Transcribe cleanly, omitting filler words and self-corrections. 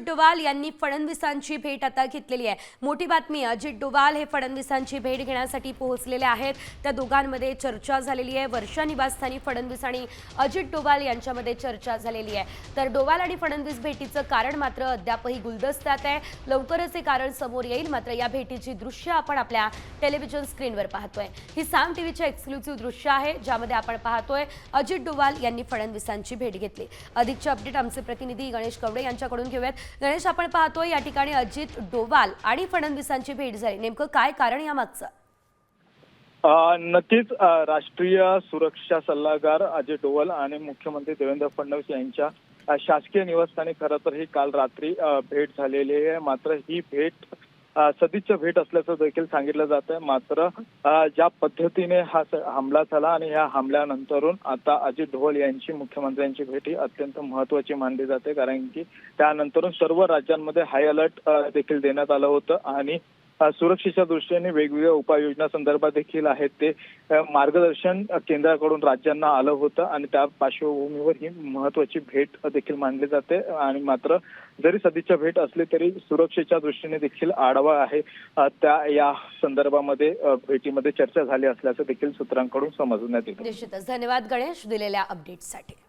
डोवाल यांनी फडणवीसांची भेट आता घेतलेली आहे। मोठी बातमी, अजित डोवाल हे फडणवीसांची भेट घेण्यासाठी पोहोचलेले आहेत। त्या दोघांमध्ये चर्चा झालेली आहे। वर्षा निवासस्थानी फडणवीस आणि अजित डोवाल यांच्यामध्ये चर्चा झालेली आहे। तर डोवाल आणि फडणवीस भेटीचं कारण मात्र अद्यापही गुलदस्त्यात आहे। लवकरच हे कारण समोर येईल। मात्र या भेटीची दृश्य आपण आपल्या टेलिव्हिजन स्क्रीनवर पाहतोय। ही साम टीव्हीचे एक्सक्लुसिव्ह दृश्य आहे, ज्यामध्ये आपण पाहतोय अजित डोवाल यांनी फडणवीसांची भेट घेतली। अधिकचे अपडेट आमचे प्रतिनिधी गणेश कवडे यांच्याकडून घेऊयात। गणेश, आपण पाहतोय या ठिकाणी अजित डोवाल आणि फडणवीसांची भेट झाली, नेमकं काय कारण यामागचं? नक्कीच राष्ट्रीय सुरक्षा सल्लागार अजय डोवाल आणि मुख्यमंत्री देवेंद्र फडणवीस यांच्या शासकीय निवासस्थानी खरं तर ही काल रात्री भेट झालेली आहे। मात्र ही भेट सदिच्छा भेट असल्याचं देखील सांगितलं जात आहे। मात्र ज्या पद्धतीने हा हमला झाला आणि या हमल्यानंतरून आता अजित डोवाल यांची मुख्यमंत्र्यांची भेट ही अत्यंत महत्त्वाची मानली जाते, कारण की त्यानंतरून सर्व राज्यांमध्ये हाय अलर्ट देखील देण्यात आलं होतं आणि सुरक्षेच्या दृष्टीने वेगवेगळ्या उपाययोजना संदर्भात देखील आहेत ते मार्गदर्शन केंद्राकडून राज्यांना आलं होतं आणि त्या पार्श्वभूमीवर ही महत्त्वाची भेट देखील मानली जाते। आणि मात्र जरी सदिच्छा भेट असली तरी सुरक्षेच्या दृष्टीने देखील आढावा आहे त्या या संदर्भामध्ये भेटीमध्ये चर्चा झाली असल्याचं देखील सूत्रांकडून समजण्यात येतं। निश्चितच धन्यवाद गणेश दिलेल्या अपडेटसाठी।